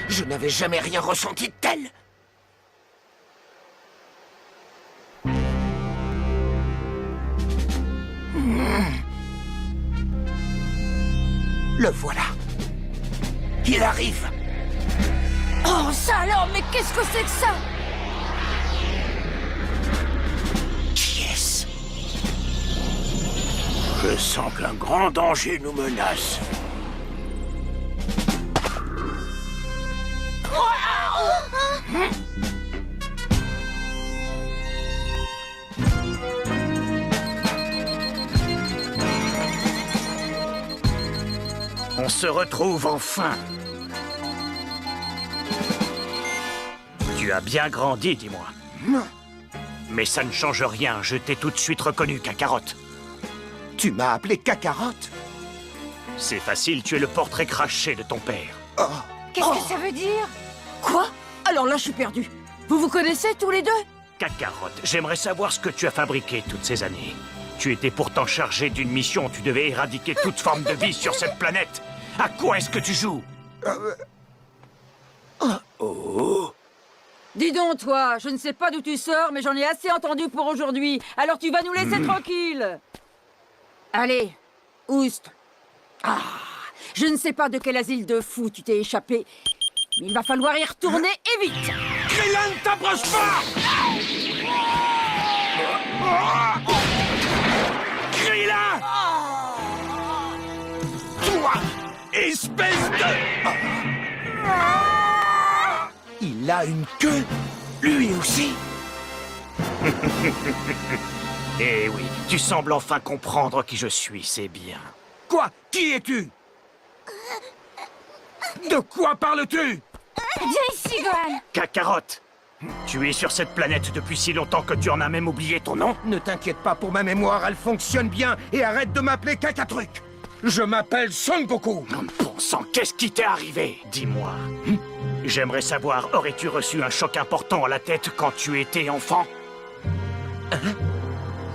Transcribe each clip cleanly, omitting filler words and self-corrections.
Je n'avais jamais rien ressenti de tel. Le voilà. Il arrive. Oh, ça alors, mais qu'est-ce que c'est que ça? Qui est-ce? Je sens qu'un grand danger nous menace. On se retrouve enfin. Tu as bien grandi, dis-moi. Mais ça ne change rien, je t'ai tout de suite reconnu, Kakarot. Tu m'as appelé Cacarotte? C'est facile, tu es le portrait craché de ton père. Qu'est-ce que ça veut dire? Quoi? Alors là, je suis perdu. Vous vous connaissez tous les deux? Kakarot, j'aimerais savoir ce que tu as fabriqué toutes ces années. Tu étais pourtant chargé d'une mission, tu devais éradiquer toute forme de vie sur cette planète. À quoi est-ce que tu joues? Dis donc, toi, je ne sais pas d'où tu sors, mais j'en ai assez entendu pour aujourd'hui. Alors tu vas nous laisser tranquilles. Allez, Oust. Ah, je ne sais pas de quel asile de fous tu t'es échappé, mais il va falloir y retourner et vite. Krillin, ne t'approche pas! Krillin! Toi, espèce de... Il a une queue, lui aussi. Eh oui, tu sembles enfin comprendre qui je suis, c'est bien. Quoi? Qui es-tu? De quoi parles-tu? Viens ici, Gohan. Kakarot, tu es sur cette planète depuis si longtemps que tu en as même oublié ton nom? Ne t'inquiète pas pour ma mémoire, elle fonctionne bien. Et arrête de m'appeler Cacatruc. Je m'appelle Son Goku. Bon sang, qu'est-ce qui t'est arrivé? Dis-moi. J'aimerais savoir, aurais-tu reçu un choc important à la tête quand tu étais enfant?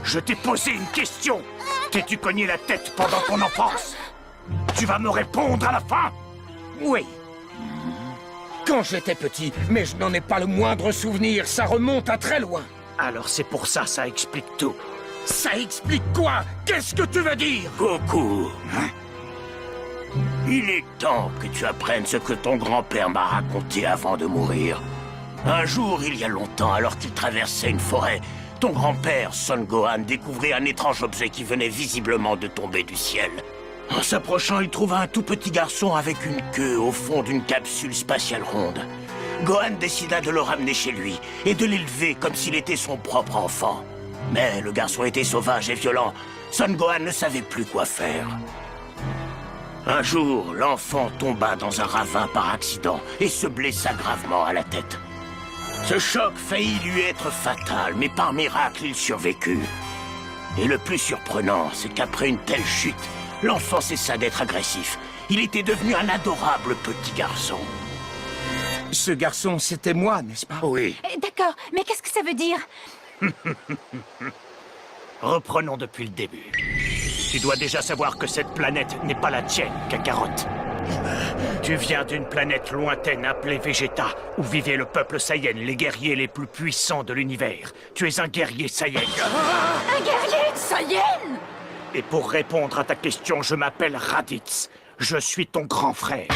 Je t'ai posé une question. T'es-tu cogné la tête pendant ton enfance? Tu vas me répondre à la fin? Oui. Quand j'étais petit, mais je n'en ai pas le moindre souvenir, ça remonte à très loin. Alors c'est pour ça, ça explique tout. Ça explique quoi? Qu'est-ce que tu veux dire? Goku, il est temps que tu apprennes ce que ton grand-père m'a raconté avant de mourir. Un jour, il y a longtemps, alors qu'il traversait une forêt, ton grand-père, Son Gohan, découvrit un étrange objet qui venait visiblement de tomber du ciel. En s'approchant, il trouva un tout petit garçon avec une queue au fond d'une capsule spatiale ronde. Gohan décida de le ramener chez lui et de l'élever comme s'il était son propre enfant. Mais le garçon était sauvage et violent. Son Gohan ne savait plus quoi faire. Un jour, l'enfant tomba dans un ravin par accident et se blessa gravement à la tête. Ce choc faillit lui être fatal, mais par miracle, il survécut. Et le plus surprenant, c'est qu'après une telle chute, l'enfant cessa d'être agressif. Il était devenu un adorable petit garçon. Ce garçon, c'était moi, n'est-ce pas? Oui. D'accord, mais qu'est-ce que ça veut dire? Reprenons depuis le début. Tu dois déjà savoir que cette planète n'est pas la tienne, Kakarot. Tu viens d'une planète lointaine appelée Vegeta, où vivait le peuple Saiyan, les guerriers les plus puissants de l'univers. Tu es un guerrier Saiyan. Un guerrier Saiyan? Et pour répondre à ta question, je m'appelle Raditz. Je suis ton grand frère.